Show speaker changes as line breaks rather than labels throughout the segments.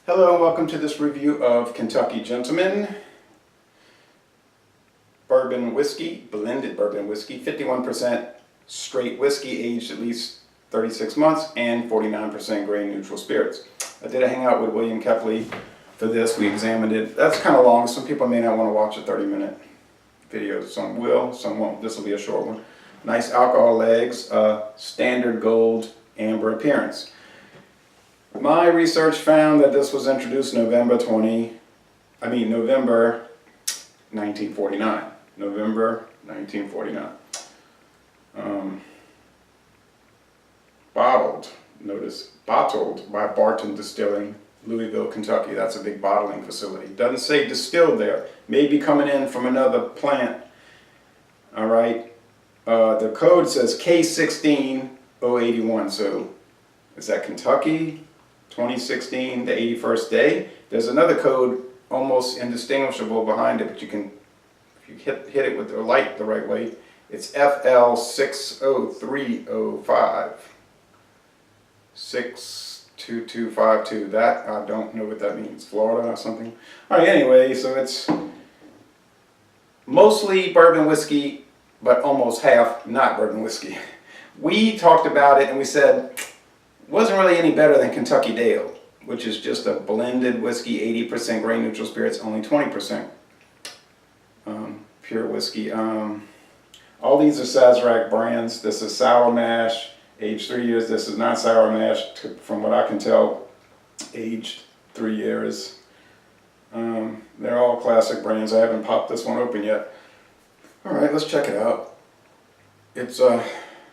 Hello and welcome to this review of Kentucky Gentleman bourbon whiskey, blended bourbon whiskey, 51% straight whiskey aged at least 36 months and 49% grain neutral spirits. I did a hangout with William Kepley for this. We examined it. That's kind of long. Some people may not want to watch a 30-minute video. Some will, some won't. This will be a short one. Nice alcohol legs, standard gold amber appearance. My research found that this was introduced November 1949. November 1949. Bottled, notice, bottled by Barton Distilling, Louisville, Kentucky. That's a big bottling facility. Doesn't say distilled there. Maybe coming in from another plant. All right. The code says K16081. So is that Kentucky? 2016, the 81st day. There's another code almost indistinguishable behind it, but you can, if you hit it with the light the right way, it's FL60305. 62252. That, I don't know what that means. Florida or something. All right, anyway, so it's mostly bourbon whiskey, but almost half not bourbon whiskey. We talked about it and we said, wasn't really any better than Kentucky Dale, which is just a blended whiskey, 80% grain neutral spirits, only 20% pure whiskey. All these are Sazerac brands. This is sour mash, aged 3 years. This is not sour mash, from what I can tell, aged 3 years. They're all classic brands. I haven't popped this one open yet. All right, let's check it out. It's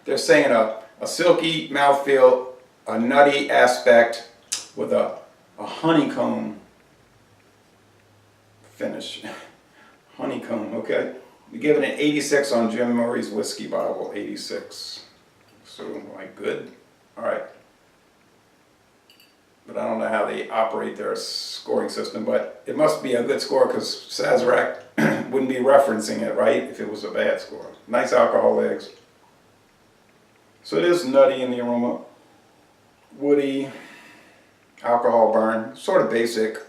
they're saying a silky mouthfeel, a nutty aspect with a honeycomb finish. Honeycomb, okay. You're giving it an 86 on Jim Murray's whiskey bottle, 86. So, like, good. All right. But I don't know how they operate their scoring system, but it must be a good score because Sazerac wouldn't be referencing it, right, if it was a bad score. Nice alcohol legs. So it is nutty in the aroma. Woody, alcohol burn, sort of basic.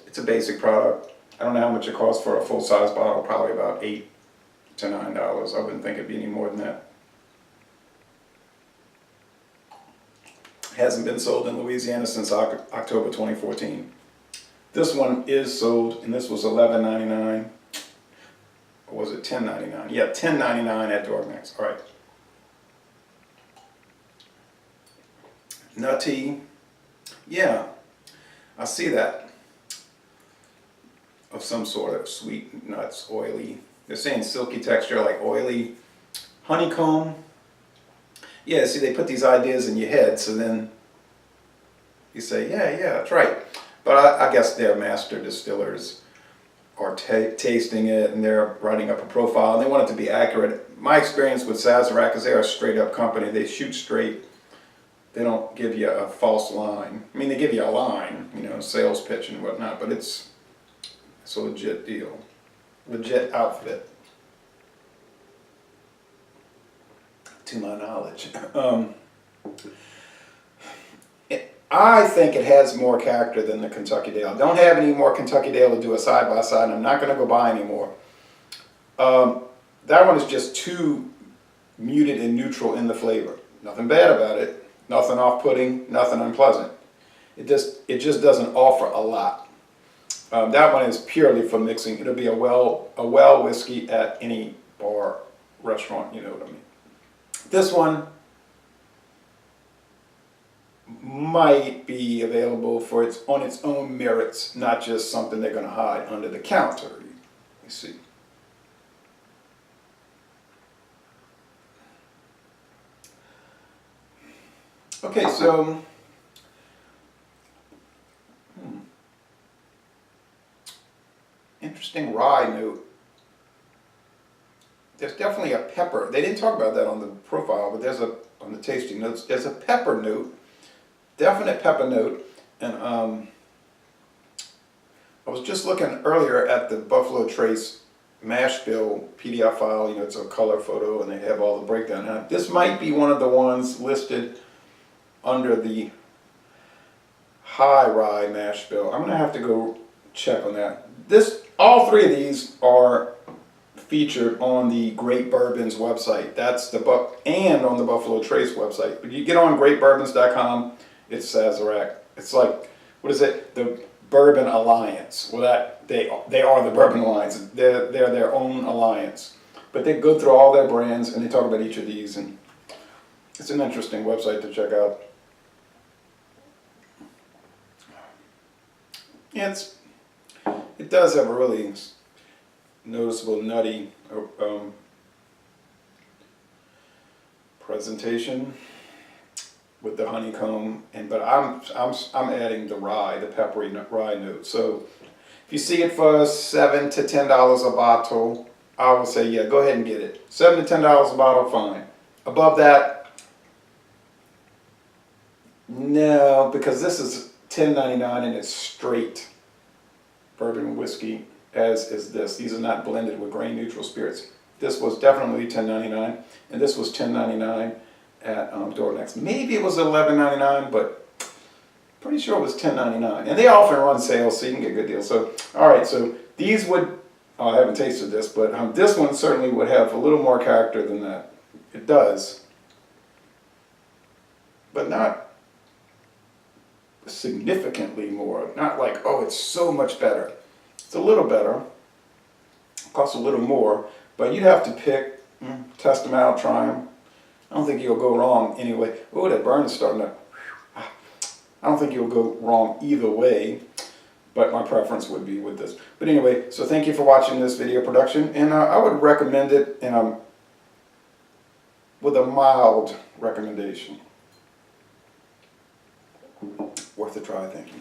It's a basic product. I don't know how much it costs for a full-size bottle, probably about $8 to $9. I wouldn't think it'd be any more than that. Hasn't been sold in Louisiana since October 2014. This one is sold, and this was $11.99. Or was it $10.99? Yeah, $10.99 at Dormax. All right. Nutty, yeah, I see that, of some sort of sweet nuts, oily. They're saying silky texture, like oily. Honeycomb, yeah, see, they put these ideas in your head, so then you say, yeah, that's right. But I guess their master distillers are tasting it, and they're writing up a profile, and they want it to be accurate. My experience with Sazerac is they're a straight up company. They shoot straight. They don't give you a false line. I mean, they give you a line, you know, sales pitch and whatnot, but it's a legit deal. Legit outfit, to my knowledge. I think it has more character than the Kentucky Dale. I don't have any more Kentucky Dale to do a side-by-side, and I'm not going to go buy any more. That one is just too muted and neutral in the flavor. Nothing bad about it. Nothing off-putting, nothing unpleasant. It just doesn't offer a lot. That one is purely for mixing. It'll be a well whiskey at any bar, restaurant, you know what I mean. This one might be available on its own merits, not just something they're going to hide under the counter. You see. Okay, so interesting rye note. There's definitely a pepper. They didn't talk about that on the profile, but there's on the tasting notes. There's a pepper note, definite pepper note, and I was just looking earlier at the Buffalo Trace mash bill PDF file. You know, it's a color photo, and they have all the breakdown. Now, this might be one of the ones listed under the high rye mash bill. I'm gonna have to go check on that. All three of these are featured on the Great Bourbons website. That's and on the Buffalo Trace website. But you get on greatbourbons.com, it's Sazerac. It's like, what is it? The Bourbon Alliance. Well, they are the Bourbon Alliance. They're their own alliance. But they go through all their brands and they talk about each of these, and it's an interesting website to check out. Yeah, it does have a really noticeable nutty presentation with the honeycomb, but I'm adding the rye, the peppery rye note. So if you see it for $7 to $10 a bottle, I would say yeah, go ahead and get it. $7 to $10 a bottle, fine. Above that, no, because this is $10.99 and it's straight bourbon whiskey, as is this. These are not blended with grain neutral spirits. This was definitely $10.99, and this was $10.99 at Dornex. Maybe it was $11.99, but pretty sure it was $10.99. And they often run sales, so you can get good deals. So, all right, so these would, I haven't tasted this, but this one certainly would have a little more character than that. It does, but not significantly more. Not like, oh, it's so much better. It's a little better. It costs a little more, but you'd have to pick, test them out, try them. I don't think you'll go wrong anyway. Oh, that burn is starting to, I don't think you'll go wrong either way, but my preference would be with this. But anyway, so thank you for watching this video production, and I would recommend it with a mild recommendation. Worth a try, thank you.